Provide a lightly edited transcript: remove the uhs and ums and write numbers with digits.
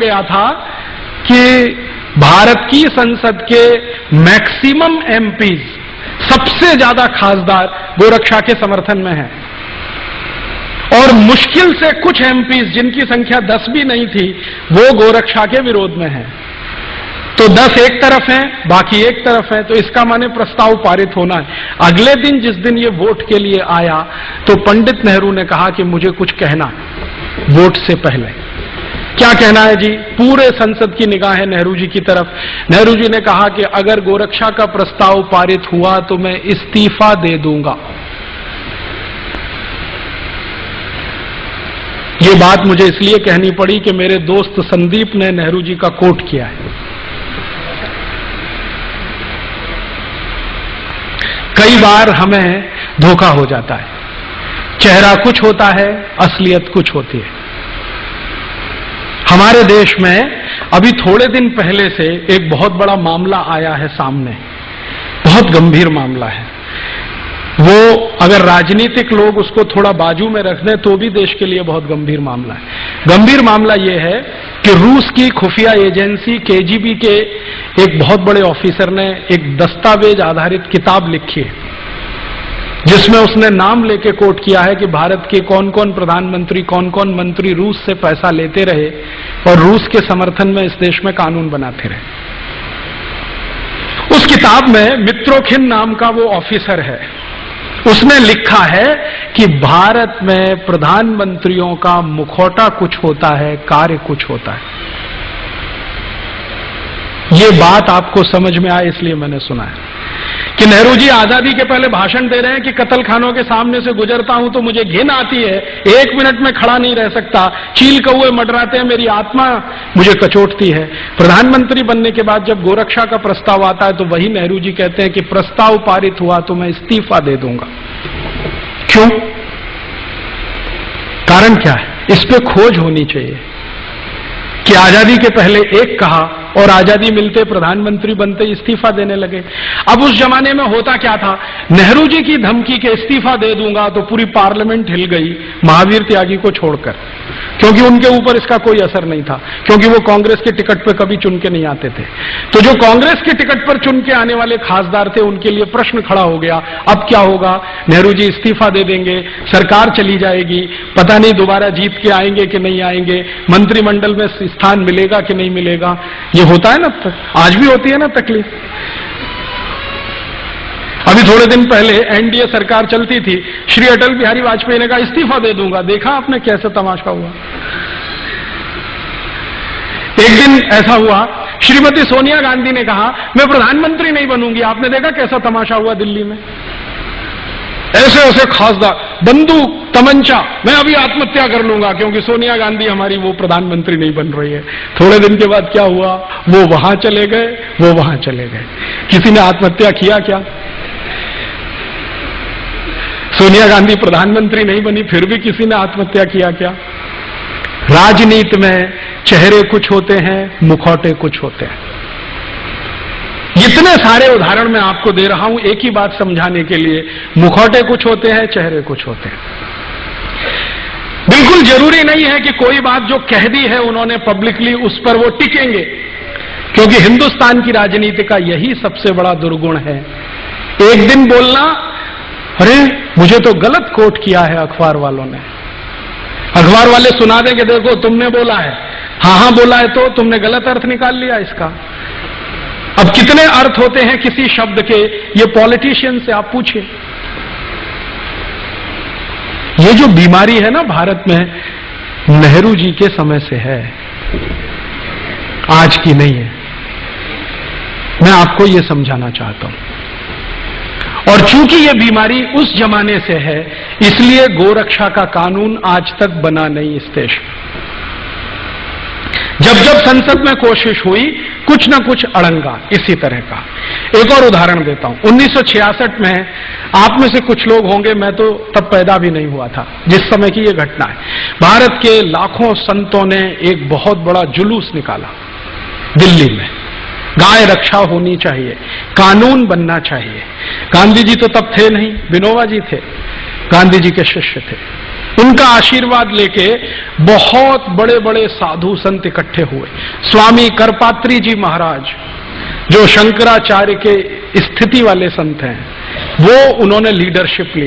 गया था कि भारत की संसद के मैक्सिमम एमपीज, सबसे ज्यादा खासदार गोरक्षा के समर्थन में हैं और मुश्किल से कुछ एमपीज जिनकी संख्या 10 भी नहीं थी वो गोरक्षा के विरोध में हैं। तो 10 एक तरफ हैं, बाकी एक तरफ है, तो इसका माने प्रस्ताव पारित होना है। अगले दिन जिस दिन ये वोट के लिए आया तो पंडित नेहरू ने कहा कि मुझे कुछ कहना वोट से पहले। क्या कहना है जी? पूरे संसद की निगाह है नेहरू जी की तरफ। नेहरू जी ने कहा कि अगर गोरक्षा का प्रस्ताव पारित हुआ तो मैं इस्तीफा दे दूंगा। ये बात मुझे इसलिए कहनी पड़ी कि मेरे दोस्त संदीप ने नेहरू जी का कोट किया है। कई बार हमें धोखा हो जाता है, चेहरा कुछ होता है, असलियत कुछ होती है। हमारे देश में अभी थोड़े दिन पहले से एक बहुत बड़ा मामला आया है सामने, बहुत गंभीर मामला है। वो अगर राजनीतिक लोग उसको थोड़ा बाजू में रख दें तो भी देश के लिए बहुत गंभीर मामला है। गंभीर मामला ये है कि रूस की खुफिया एजेंसी केजीबी के एक बहुत बड़े ऑफिसर ने एक दस्तावेज आधारित किताब लिखी है जिसमें उसने नाम लेके कोट किया है कि भारत के कौन कौन प्रधानमंत्री, कौन कौन मंत्री रूस से पैसा लेते रहे और रूस के समर्थन में इस देश में कानून बनाते रहे। उस किताब में मित्रोखिन नाम का वो ऑफिसर है, उसने लिखा है कि भारत में प्रधानमंत्रियों का मुखौटा कुछ होता है, कार्य कुछ होता है। ये बात आपको समझ में आए इसलिए मैंने सुना है कि नेहरू जी आजादी के पहले भाषण दे रहे हैं कि कत्ल खानों के सामने से गुजरता हूं तो मुझे घिन आती है, 1 मिनट में खड़ा नहीं रह सकता, चील कौए मंडराते हैं, मेरी आत्मा मुझे कचोटती है। प्रधानमंत्री बनने के बाद जब गोरक्षा का प्रस्ताव आता है तो वही नेहरू जी कहते हैं कि प्रस्ताव पारित हुआ तो मैं इस्तीफा दे दूंगा। क्यों? कारण क्या है? इस पे खोज होनी चाहिए कि आजादी के पहले एक कहा और आजादी मिलते प्रधानमंत्री बनते इस्तीफा देने लगे। अब उस जमाने में होता क्या था, नेहरू जी की धमकी के इस्तीफा दे दूंगा तो पूरी पार्लियामेंट हिल गई महावीर त्यागी को छोड़कर, क्योंकि उनके ऊपर इसका कोई असर नहीं था, क्योंकि वो कांग्रेस के टिकट पर कभी चुन के नहीं आते थे। तो जो कांग्रेस के टिकट पर चुन के आने वाले खासदार थे उनके लिए प्रश्न खड़ा हो गया, अब क्या होगा? नेहरू जी इस्तीफा दे देंगे, सरकार चली जाएगी, पता नहीं दोबारा जीत के आएंगे कि नहीं आएंगे, मंत्रिमंडल में स्थान मिलेगा कि नहीं मिलेगा। ये होता है ना, आज भी होती है ना तकलीफ। अभी थोड़े दिन पहले एनडीए सरकार चलती थी, श्री अटल बिहारी वाजपेयी ने कहा इस्तीफा दे दूंगा। देखा आपने कैसे तमाशा हुआ। एक दिन ऐसा हुआ, श्रीमती सोनिया गांधी ने कहा मैं प्रधानमंत्री नहीं बनूंगी। आपने देखा कैसा तमाशा हुआ दिल्ली में। ऐसे ऐसे खासदार, बंदूक, तमंचा, मैं अभी आत्महत्या कर लूंगा क्योंकि सोनिया गांधी हमारी वो प्रधानमंत्री नहीं बन रही है। थोड़े दिन के बाद क्या हुआ, वो वहां चले गए, वो वहां चले गए। किसी ने आत्महत्या किया क्या? सोनिया गांधी प्रधानमंत्री नहीं बनी फिर भी किसी ने आत्महत्या किया क्या? राजनीति में चेहरे कुछ होते हैं, मुखौटे कुछ होते हैं। इतने सारे उदाहरण मैं आपको दे रहा हूं एक ही बात समझाने के लिए, मुखौटे कुछ होते हैं, चेहरे कुछ होते हैं। बिल्कुल जरूरी नहीं है कि कोई बात जो कह दी है उन्होंने पब्लिकली उस पर वो टिकेंगे, क्योंकि हिंदुस्तान की राजनीति का यही सबसे बड़ा दुर्गुण है। एक दिन बोलना, अरे मुझे तो गलत कोट किया है अखबार वालों ने, अखबार वाले सुना देंगे देखो तुमने बोला है, हाँ बोला है तो तुमने गलत अर्थ निकाल लिया इसका। अब कितने अर्थ होते हैं किसी शब्द के, ये पॉलिटिशियन से आप पूछिए। ये जो बीमारी है ना भारत में, नेहरू जी के समय से है, आज की नहीं है। मैं आपको ये समझाना चाहता हूं। और चूंकि ये बीमारी उस जमाने से है इसलिए गोरक्षा का कानून आज तक बना नहीं इस देश में। जब जब संसद में कोशिश हुई कुछ ना कुछ अड़ंगा इसी तरह का। एक और उदाहरण देता हूं, 1966 में आप में से कुछ लोग होंगे, मैं तो तब पैदा भी नहीं हुआ था जिस समय की यह घटना है। भारत के लाखों संतों ने एक बहुत बड़ा जुलूस निकाला दिल्ली में, गाय रक्षा होनी चाहिए, कानून बनना चाहिए। गांधी जी तो तब थे नहीं, विनोबा जी थे, गांधी जी के शिष्य थे। उनका आशीर्वाद लेके बहुत बड़े बड़े साधु संत इकट्ठे हुए। स्वामी करपात्री जी महाराज, जो शंकराचार्य के स्थिति वाले संत हैं, वो उन्होंने लीडरशिप ली।